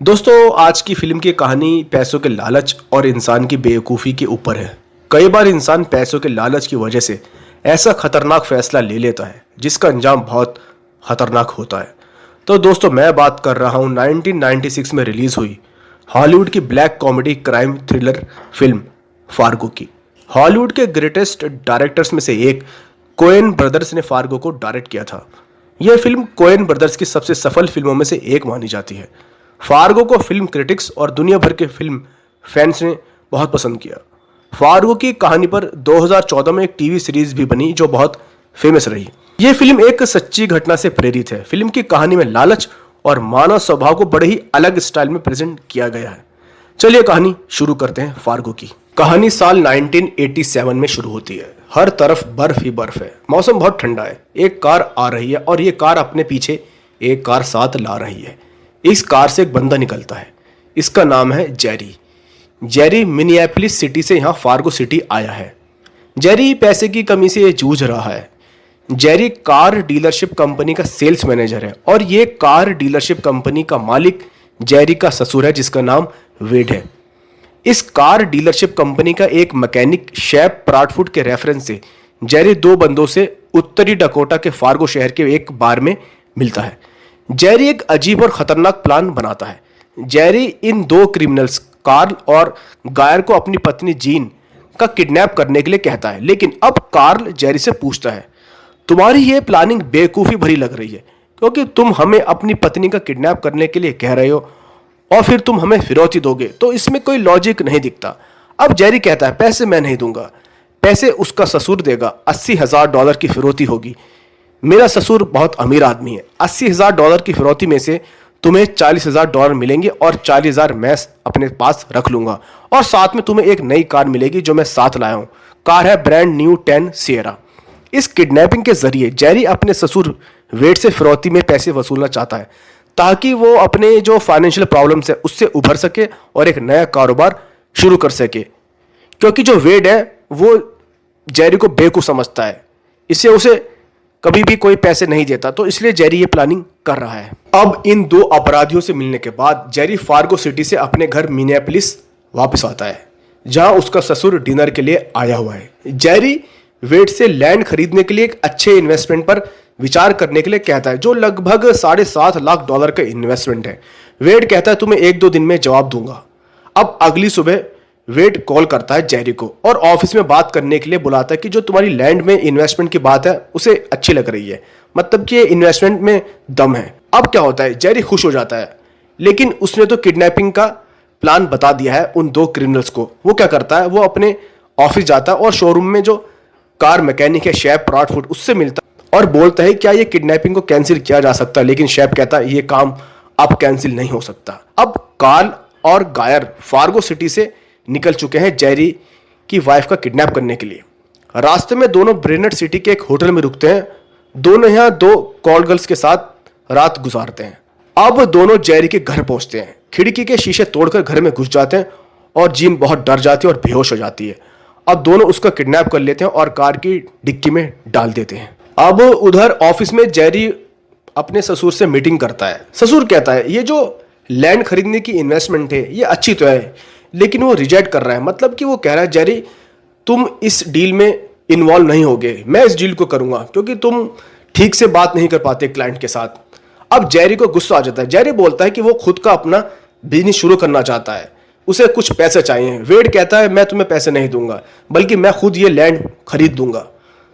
दोस्तों, आज की फिल्म की कहानी पैसों के लालच और इंसान की बेवकूफ़ी के ऊपर है। कई बार इंसान पैसों के लालच की वजह से ऐसा खतरनाक फैसला ले लेता है जिसका अंजाम बहुत खतरनाक होता है। तो दोस्तों, मैं बात कर रहा हूँ 1996 में रिलीज हुई हॉलीवुड की black comedy crime thriller film Fargo की। हॉलीवुड के ग्रेटेस्ट डायरेक्टर्स में से एक कोएन ब्रदर्स ने फार्गो को डायरेक्ट किया था। यह फिल्म कोएन ब्रदर्स की सबसे सफल फिल्मों में से एक मानी जाती है। फार्गो को फिल्म क्रिटिक्स और दुनिया भर के फिल्म फैंस ने बहुत पसंद किया। फार्गो की कहानी पर 2014 में एक टीवी सीरीज भी बनी जो बहुत फेमस रही। यह फिल्म एक सच्ची घटना से प्रेरित है। फिल्म की कहानी में लालच और मानव स्वभाव को बड़े ही अलग स्टाइल में प्रेजेंट किया गया है। चलिए कहानी शुरू करते हैं फार्गो की। कहानी साल 1987 में शुरू होती है। हर तरफ बर्फ ही बर्फ है। मौसम बहुत ठंडा है। एक कार आ रही है और ये कार अपने पीछे एक कार साथ ला रही है। इस कार से एक बंदा निकलता है। इसका नाम है जेरी। जेरी मिनियापोलिस सिटी से यहाँ फार्गो सिटी आया है। जेरी पैसे की कमी से जूझ रहा है। जेरी कार डीलरशिप कंपनी का सेल्स मैनेजर है और ये कार डीलरशिप कंपनी का मालिक जेरी का ससुर है जिसका नाम वेड है। इस कार डीलरशिप कंपनी का एक मैकेनिक शेफ ब्रैडफुट के रेफरेंस से जेरी दो बंदों से उत्तरी डकोटा के फार्गो शहर के एक बार में मिलता है। जेरी एक अजीब और खतरनाक प्लान बनाता है। जेरी इन दो क्रिमिनल्स कार्ल और गायर को अपनी पत्नी जीन का किडनैप करने के लिए कहता है, लेकिन अब कार्ल जेरी से पूछता है, तुम्हारी ये प्लानिंग बेवकूफ़ी भरी लग रही है क्योंकि तुम हमें अपनी पत्नी का किडनैप करने के लिए कह रहे हो और फिर तुम हमें फिरौती दोगे, तो इसमें कोई लॉजिक नहीं दिखता। अब जेरी कहता है, पैसे मैं नहीं दूंगा, पैसे उसका ससुर देगा। $80,000 की फिरौती होगी। मेरा ससुर बहुत अमीर आदमी है। $80,000 की फिरौती में से तुम्हें $40,000 मिलेंगे और 40,000 मैं अपने पास रख लूंगा और साथ में तुम्हें एक नई कार मिलेगी जो मैं साथ लाया हूं। कार है ब्रांड न्यू 10 सिएरा। इस किडनैपिंग के जरिए जेरी अपने ससुर वेड से फिरौती में पैसे वसूलना चाहता है ताकि वो अपने जो फाइनेंशियल प्रॉब्लम्स है उससे उभर सके और एक नया कारोबार शुरू कर सके, क्योंकि जो वेड है वो जेरी को बेवकूफ़ समझता है। इससे उसे कभी भी कोई पैसे नहीं देता, तो इसलिए जेरी ये प्लानिंग कर रहा है। अब इन दो अपराधियों से मिलने के बाद जेरी फार्गो सिटी से अपने घर मिनियापोलिस वापस आता है जहां उसका ससुर डिनर के लिए आया हुआ है। जेरी वेड से लैंड खरीदने के लिए एक अच्छे इन्वेस्टमेंट पर विचार करने के लिए कहता है जो लगभग $7.5 लाख का इन्वेस्टमेंट है। वेड कहता है तुम्हें 1-2 दिन में जवाब दूंगा। अब अगली सुबह वेड कॉल करता है जेरी को और ऑफिस में बात करने के लिए बुलाता है कि जो तुम्हारी लैंड में इन्वेस्टमेंट की बात है उसे अच्छी लग रही है, मतलब कि इन्वेस्टमेंट में दम है। अब क्या होता है, जेरी खुश हो जाता है, लेकिन उसने तो किडनैपिंग का प्लान बता दिया है उन दो क्रिमिनल्स को। वो क्या करता है, वो अपने ऑफिस जाता है और शोरूम में जो कार मैकेनिक है शेफ ब्रैडफुट उससे मिलता है और बोलता है क्या ये किडनैपिंग को कैंसिल किया जा सकता है, लेकिन शेफ कहता है ये काम अब कैंसिल नहीं हो सकता। अब कार्ल और गायर फार्गो सिटी से निकल चुके हैं जेरी की वाइफ का किडनैप करने के लिए। रास्ते में दोनों ब्रेनेट सिटी के एक होटल में रुकते हैं। दोनों यहाँ दो कॉल गर्ल्स के साथ रात गुजारते हैं। अब दोनों जेरी के घर पहुंचते हैं। खिड़की के शीशे तोड़कर घर में घुस जाते हैं और जीन बहुत डर जाती है और बेहोश हो जाती है। अब दोनों उसका किडनैप कर लेते हैं और कार की डिक्की में डाल देते हैं। अब उधर ऑफिस में जेरी अपने ससुर से मीटिंग करता है। ससुर कहता है ये जो लैंड खरीदने की इन्वेस्टमेंट है ये अच्छी तो है, लेकिन वो रिजेक्ट कर रहा है। मतलब कि वो कह रहा है जेरी तुम इस डील में इन्वॉल्व नहीं होगे, मैं इस डील को करूंगा क्योंकि तुम ठीक से बात नहीं कर पाते क्लाइंट के साथ। अब जेरी को गुस्सा आ जाता है। जेरी बोलता है कि वो खुद का अपना बिजनेस शुरू करना चाहता है, उसे कुछ पैसे चाहिए। वेड कहता है मैं तुम्हें पैसे नहीं दूंगा, बल्कि मैं खुद ये लैंड खरीद दूंगा,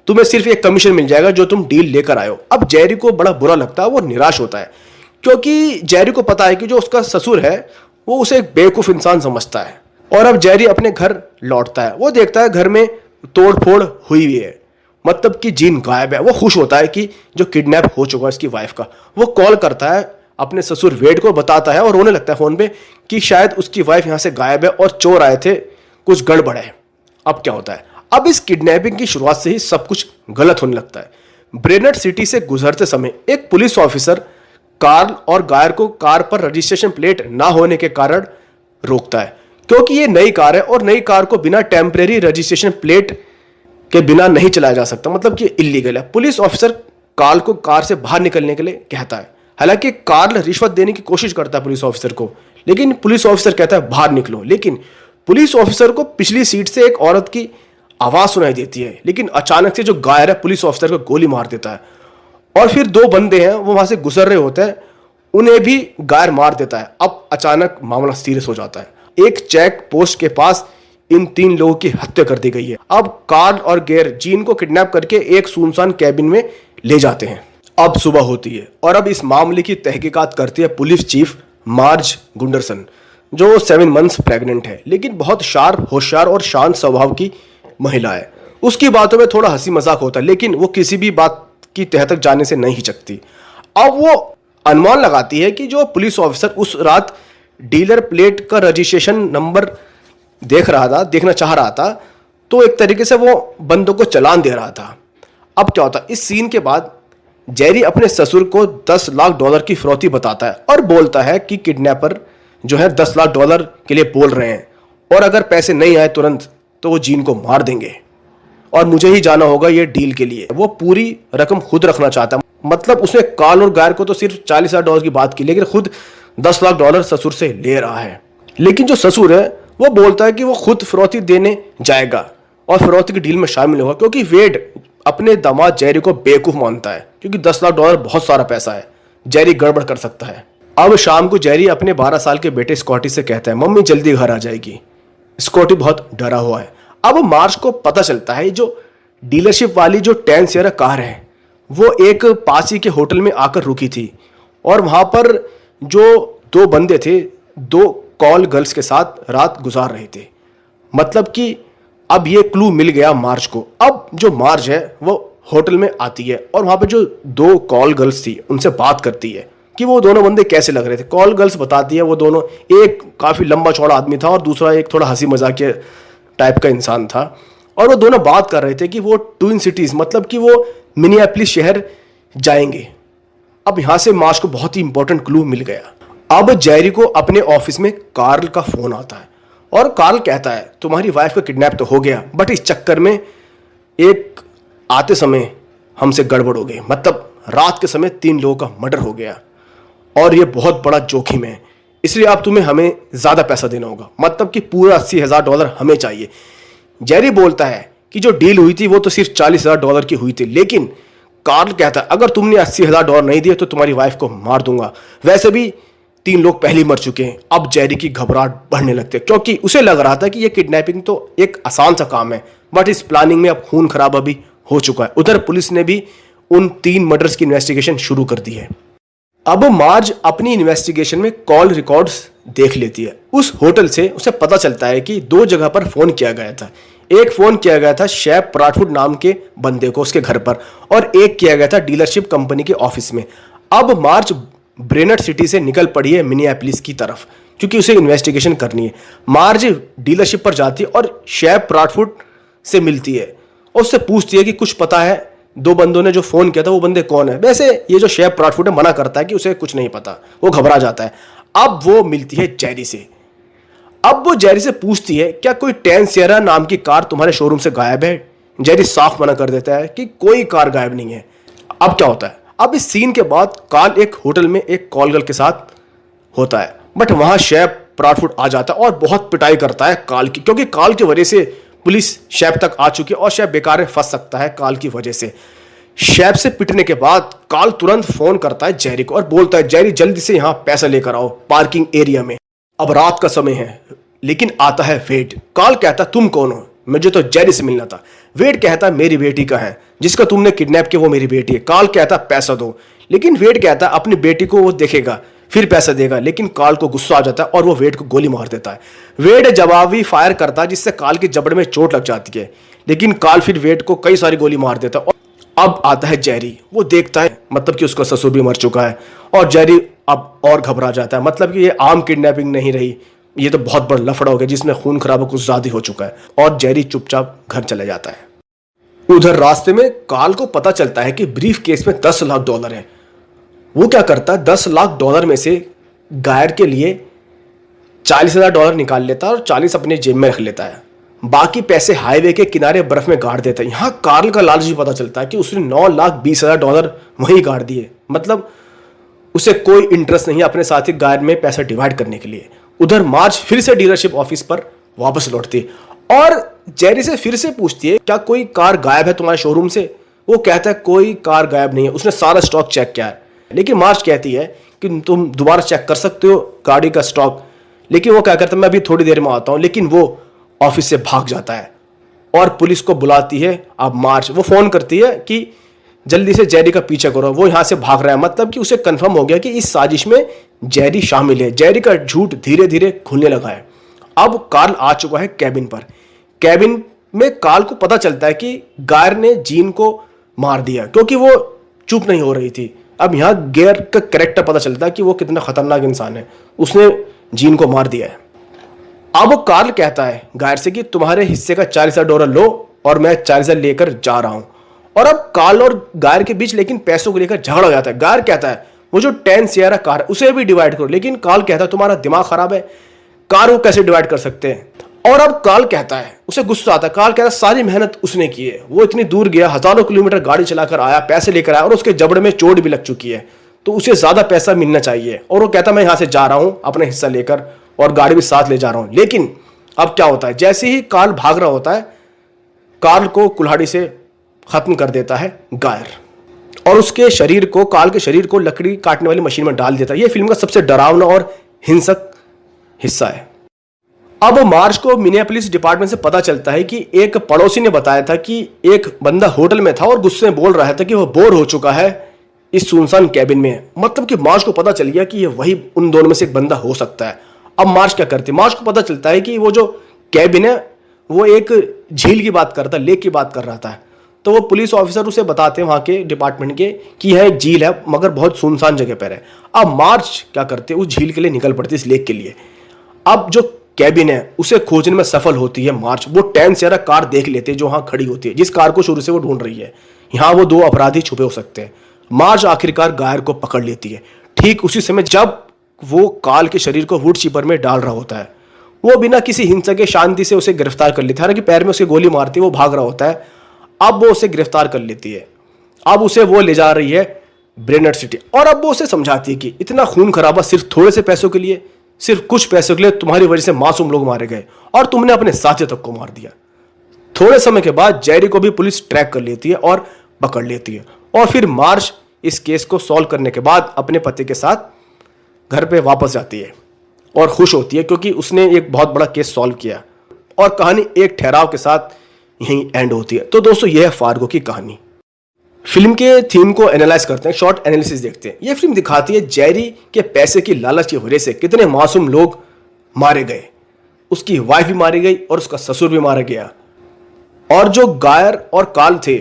तुम्हें सिर्फ एक कमीशन मिल जाएगा जो तुम डील लेकर आए हो। अब जेरी को बड़ा बुरा लगता है, वो निराश होता है क्योंकि जेरी को पता है कि जो उसका ससुर है वो उसे एक बेवकूफ़ इंसान समझता है। और अब जेरी अपने घर लौटता है। वो देखता है घर में तोड़ फोड़ हुई हुई है, मतलब कि जीन गायब है। वो खुश होता है कि जो किडनैप हो चुका है इसकी वाइफ का। वो कॉल करता है अपने ससुर वेड को, बताता है और रोने लगता है फ़ोन पे कि शायद उसकी वाइफ यहाँ से गायब है और चोर आए थे, कुछ गड़बड़ है। अब क्या होता है, अब इस किडनैपिंग की शुरुआत से ही सब कुछ गलत होने लगता है। ब्रेनेट सिटी से गुजरते समय एक पुलिस ऑफिसर कार्ल और गायर को कार पर रजिस्ट्रेशन प्लेट ना होने के कारण रोकता है, क्योंकि ये नई कार है और नई कार को बिना टेम्परेरी रजिस्ट्रेशन प्लेट के बिना नहीं चलाया जा सकता, मतलब कि इलीगल है। पुलिस ऑफिसर कार्ल को कार से बाहर निकलने के लिए कहता है। हालांकि कार्ल रिश्वत देने की कोशिश करता है पुलिस ऑफिसर को, लेकिन पुलिस ऑफिसर कहता है बाहर निकलो। लेकिन पुलिस ऑफिसर को पिछली सीट से एक औरत की आवाज सुनाई देती है, लेकिन अचानक से जो गायर है पुलिस ऑफिसर को गोली मार देता है। और फिर दो बंदे हैं वो वहां से गुजर रहे होते हैं, उन्हें भी गायर मार देता है। अब अचानक मामला सीरियस हो जाता है। एक चेक पोस्ट के पास इन 3 लोगों की हत्या कर दी गई है। अब कार्ल और गेर जीन को किडनैप करके एक सुनसान कैबिन में ले जाते हैं। अब सुबह होती है और अब इस मामले की तहकीकात करती है पुलिस चीफ मार्ज गुंडरसन, जो 7 मंथ्स प्रेग्नेंट है, लेकिन बहुत शार्प, होशियार और शांत स्वभाव की महिला है। उसकी बातों में थोड़ा हंसी मजाक होता है, लेकिन वो किसी भी बात की तह तक जाने से नहीं हिचकती। अब वो अनुमान लगाती है कि जो पुलिस ऑफिसर उस रात डीलर प्लेट का रजिस्ट्रेशन नंबर देखना चाह रहा था, तो एक तरीके से वो बंदों को चालान दे रहा था। अब क्या होता है, इस सीन के बाद जेरी अपने ससुर को $10 लाख की फिरौती बताता है और बोलता है कि किडनैपर जो है $10 लाख के लिए बोल रहे हैं, और अगर पैसे नहीं आए तुरंत तो वो जीन को मार देंगे और मुझे ही जाना होगा ये डील के लिए। वो पूरी रकम खुद रखना चाहता है। मतलब उसने कार्ल और गायर को तो सिर्फ $40,000 की बात की, लेकिन खुद $10 लाख ससुर से ले रहा है। लेकिन जो ससुर है वो बोलता है कि वो खुद फिरौती देने जाएगा और फिरौती की डील में शामिल होगा, क्योंकि वेड अपने दामाद जेरी को बेवकूफ मानता है, क्योंकि $10 लाख बहुत सारा पैसा है, जेरी गड़बड़ कर सकता है। अब शाम को जेरी अपने 12 साल के बेटे स्कॉटी से कहता है मम्मी जल्दी घर आ जाएगी। स्कॉटी बहुत डरा हुआ है। अब मार्श को पता चलता है जो डीलरशिप वाली जो 10 सीटर कार है वो एक पास ही के होटल में आकर रुकी थी, और वहां पर जो 2 बंदे थे 2 कॉल गर्ल्स के साथ रात गुजार रहे थे। मतलब कि अब ये क्लू मिल गया मार्ज को। अब जो मार्ज है वो होटल में आती है और वहां पे जो 2 कॉल गर्ल्स थी उनसे बात करती है कि वो दोनों बंदे कैसे लग रहे थे। कॉल गर्ल्स बताती है वो दोनों, एक काफी लंबा चौड़ा आदमी था और दूसरा एक थोड़ा हंसी मजाकिया टाइप का इंसान था, और वो दोनों बात कर रहे थे कि वो ट्विन सिटीज, मतलब कि वो मिनियापोलिस शहर जाएंगे। अब यहां से मार्ज को बहुत ही इंपॉर्टेंट क्लू मिल गया। अब जेरी को अपने ऑफिस में कार्ल का फोन आता है और कार्ल कहता है तुम्हारी वाइफ का किडनैप तो हो गया, बट इस चक्कर में एक आते समय हमसे गड़बड़ हो गई। मतलब रात के समय 3 लोगों का मर्डर हो गया और ये बहुत बड़ा जोखिम है, इसलिए अब तुम्हें हमें ज्यादा पैसा देना होगा। मतलब कि पूरा $80,000 हमें चाहिए। जेरी बोलता है कि जो डील हुई थी वो तो सिर्फ $40,000 की हुई थी, लेकिन कार्ल कहता है अगर तुमने $80,000 नहीं दिए तो तुम्हारी वाइफ को मार दूंगा। वैसे भी 3 लोग पहले मर चुके हैं। अब जेरी की घबराहट बढ़ने लगती है, क्योंकि उसे लग रहा था कि ये किडनैपिंग तो एक आसान सा काम है, बट इस प्लानिंग में अब खून खराब अभी हो चुका है। उधर पुलिस ने भी उन 3 मर्डर्स की इन्वेस्टिगेशन शुरू कर दी है। अब मार्ज अपनी इन्वेस्टिगेशन में कॉल रिकॉर्ड्स देख लेती है। उस होटल से उसे पता चलता है कि 2 जगह पर फोन किया गया था। एक फोन किया गया था शेफ ब्रैडफुड नाम के बंदे को उसके घर पर, और एक किया गया था डीलरशिप कंपनी के ऑफिस में। अब मार्ज ब्रेनट सिटी से निकल पड़ी है मिनियापोलिस की तरफ, क्योंकि उसे इन्वेस्टिगेशन करनी है। मार्ज डीलरशिप पर जाती है और शेफ ब्रैडफुड से मिलती है और उससे पूछती है कि कुछ पता है 2 बंदों ने जो फोन किया था वो बंदे कौन है। वैसे ये जो शेफ ब्रैडफुड है मना करता है कि उसे कुछ नहीं पता, वो घबरा जाता है। अब वो मिलती है जेरी से। अब वो जेरी से पूछती है क्या कोई 10 सियरा नाम की कार तुम्हारे शोरूम से गायब है। जेरी साफ मना कर देता है कि कोई कार गायब नहीं है। अब क्या होता है, अब इस सीन के बाद कार्ल एक होटल में एक कॉल गर्ल के साथ होता है, बट वहां शेफ ब्रैडफुड आ जाता है और बहुत पिटाई करता है कार्ल की, क्योंकि कार्ल की वजह से पुलिस शेफ तक आ चुकी है और शेफ बेकार में फंस सकता है कार्ल की वजह से। शेफ से पिटने के बाद कार्ल तुरंत फोन करता है जेरी को और बोलता है जेरी जल्दी से यहां पैसा लेकर आओ पार्किंग एरिया में। अब रात का समय है, लेकिन आता है वेड। कार्ल कहता तुम कौन हो, मुझे तो जेरी से मिलना था। वेड कहता मेरी बेटी का है, जिसका तुमने किडनैप किया वो मेरी बेटी है। कार्ल कहता पैसा दो, लेकिन वेड कहता अपनी बेटी को वो देखेगा फिर पैसा देगा। लेकिन कार्ल को गुस्सा आ जाता है और वो वेड को गोली मार देता है। वेड जवाबी फायर करता है जिससे कार्ल की जबड़ में चोट लग जाती है, लेकिन कार्ल फिर वेड को कई सारी गोली मार देता है। और अब आता है जेरी, वो देखता है मतलब कि उसका ससुर भी मर चुका है और जेरी अब और घबरा जाता है। मतलब कि ये आम किडनैपिंग नहीं रही, ये तो बहुत बड़ा लफड़ा हो गया जिसमें खून खराबा कुछ ज्यादा हो चुका है। और जेरी चुपचाप घर चले जाता है। उधर रास्ते में कार्ल को पता चलता है कि ब्रीफ केस में $10 लाख है। वो क्या करता है, $10 लाख में से गायर के लिए $40,000 निकाल लेता है और 40 अपने जेब में रख लेता है। बाकी पैसे हाईवे के किनारे बर्फ में गाड़ देता है। यहाँ कार्ल का लालच भी पता चलता है कि उसने $9,20,000 वहीं गाड़ दिए। मतलब उसे कोई इंटरेस्ट नहीं है अपने साथी गायर में पैसा डिवाइड करने के लिए। उधर मार्ज फिर से डीलरशिप ऑफिस पर वापस लौटती है और जेरी से फिर से पूछती है क्या कोई कार गायब है तुम्हारे शोरूम से। वो कहता है कोई कार गायब नहीं है, उसने सारा स्टॉक चेक किया है। लेकिन मार्ज कहती है कि तुम दोबारा चेक कर सकते हो गाड़ी का स्टॉक। लेकिन वो क्या करता है मैं अभी थोड़ी देर में आता हूँ। लेकिन वो ऑफिस से भाग जाता है और पुलिस को बुलाती है। अब मार्ज वो फोन करती है कि जल्दी से जेरी का पीछा करो, वो यहां से भाग रहा है। मतलब कि उसे कंफर्म हो गया कि इस साजिश में जेरी शामिल है। जेरी का झूठ धीरे धीरे खुलने लगा है। अब कार्ल आ चुका है कैबिन पर। कैबिन में कार्ल को पता चलता है कि गायर ने जीन को मार दिया क्योंकि वो चुप नहीं हो रही थी। अब यहां गेयर का कैरेक्टर पता चलता है कि वो कितना खतरनाक इंसान है, उसने जीन को मार दिया है। अब कार्ल कहता है गायर से कि तुम्हारे हिस्से का $40,000 लो और मैं 40,000 लेकर जा रहा हूं। और अब कार्ल और गायर के बीच लेकिन पैसों को लेकर झगड़ा हो जाता है। गायर कहता है वो जो 10 सियरा कार है उसे भी डिवाइड करो। लेकिन कार्ल कहता है तुम्हारा दिमाग खराब है, कार वो कैसे डिवाइड कर सकते हैं। और अब कार्ल कहता है, उसे गुस्सा आता है। कार्ल कहता है सारी मेहनत उसने की है, वो इतनी दूर गया, हजारों किलोमीटर गाड़ी चलाकर आया, पैसे लेकर आया और उसके जबड़े में चोट भी लग चुकी है, तो उसे ज्यादा पैसा मिलना चाहिए। और वो कहता है मैं यहां से जा रहा हूं अपना हिस्सा लेकर और गाड़ी भी साथ ले जा रहा हूं। लेकिन अब क्या होता है, जैसे ही कार्ल भाग रहा होता है कार्ल को कुल्हाड़ी से खत्म कर देता है गायर और उसके शरीर को, कार्ल के शरीर को लकड़ी काटने वाली मशीन में डाल देता है। यह फिल्म का सबसे डरावना और हिंसक हिस्सा है। अब मार्ज को मिनियापोलिस डिपार्टमेंट से पता चलता है कि एक पड़ोसी ने बताया था कि एक बंदा होटल में था और गुस्से में बोल रहा था कि वह बोर हो चुका है इस सुनसान कैबिन में। मतलब कि मार्ज को पता चल गया कि यह वही उन दोनों में से एक बंदा हो सकता है। अब मार्ज क्या करती है, मार्ज को पता चलता है कि वो जो कैबिन है वो एक झील की बात कर रहा था, लेक की बात कर रहा था। तो वो पुलिस ऑफिसर उसे बताते हैं वहां के डिपार्टमेंट के कि यह एक झील है मगर बहुत सुनसान जगह पर है। अब मार्ज क्या करते हैं, उस झील के लिए निकल पड़ती है, इस लेक के लिए। अब जो कैबिन है उसे खोजने में सफल होती है मार्ज। वो 10 सियरा कार देख लेते हैं जो वहां खड़ी होती है, जिस कार को शुरू से वो ढूंढ रही है। यहां वो 2 अपराधी छुपे हो सकते हैं। मार्ज आखिरकार गायर को पकड़ लेती है। ठीक उसी समय जब वो कार्ल के शरीर को वुड चिपर में डाल रहा होता है, वो बिना किसी हिंसा के शांति से उसे गिरफ्तार कर लेती है। हालांकि पैर में उसे गोली मारती है, वो भाग रहा होता है। अब वो उसे गिरफ्तार कर लेती है। अब उसे वो ले जा रही है ब्रेनर्ड सिटी और अब वो उसे समझाती है कि इतना खून खराबा सिर्फ थोड़े से पैसों के लिए, सिर्फ कुछ पैसों के लिए तुम्हारी वजह से मासूम लोग मारे गए और तुमने अपने साथी तक को मार दिया। थोड़े समय के बाद जेरी को भी पुलिस ट्रैक कर लेती है और पकड़ लेती है। और फिर मार्ज इस केस को सॉल्व करने के बाद अपने पति के साथ घर पे वापस जाती है और खुश होती है क्योंकि उसने एक बहुत बड़ा केस सॉल्व किया। और कहानी एक ठहराव के साथ यहीं एंड होती है। तो दोस्तों यह है फार्गो की कहानी। फिल्म के थीम को एनालाइज करते हैं, शॉर्ट एनालिसिस देखते हैं। यह फिल्म दिखाती है जेरी के पैसे की लालच की वजह से कितने मासूम लोग मारे गए। उसकी वाइफ भी मारी गई और उसका ससुर भी मारा गया। और जो गायर और कार्ल थे,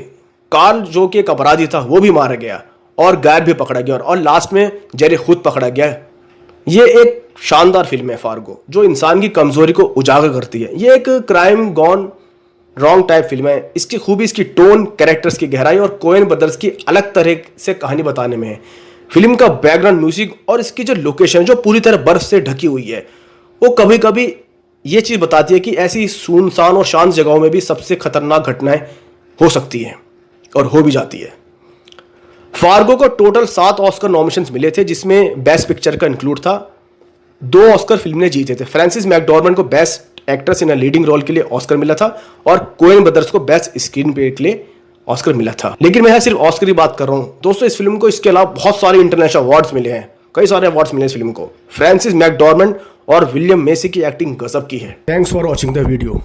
कार्ल जो कि एक अपराधी था वो भी मारा गया और गायर भी पकड़ा गया और लास्ट में जेरी खुद पकड़ा गया। ये एक शानदार फिल्म है फार्गो, जो इंसान की कमजोरी को उजागर करती है। ये एक crime gone wrong type film है। इसकी खूबी इसकी टोन, कैरेक्टर्स की गहराई और कोएन ब्रदर्स की अलग तरह से कहानी बताने में है। फिल्म का बैकग्राउंड म्यूजिक और इसकी जो लोकेशन जो पूरी तरह बर्फ से ढकी हुई है, वो कभी कभी ये चीज बताती है कि ऐसी सुनसान और शांत जगहों में भी सबसे खतरनाक घटनाएं हो सकती हैं और हो भी जाती है। फार्गो को टोटल 7 ऑस्कर नॉमिनेशंस मिले थे, जिसमें बेस्ट पिक्चर का इंक्लूड था। 2 ऑस्कर फिल्म ने जीते थे। फ्रांसिस मैकडॉर्मंड को best actress in leading role के लिए ऑस्कर मिला था और कोएन ब्रदर्स को बेस्ट स्क्रीन प्ले के लिए ऑस्कर मिला था। लेकिन मैं सिर्फ ऑस्कर की बात कर रहा हूं दोस्तों। इस फिल्म को इसके अलावा बहुत सारे इंटरनेशनल अवार्ड्स मिले हैं, कई सारे अवार्ड्स मिले इस फिल्म को। फ्रांसिस मैकडॉर्मंड और विलियम मेसी की एक्टिंग गजब की है। Thanks for watching the video.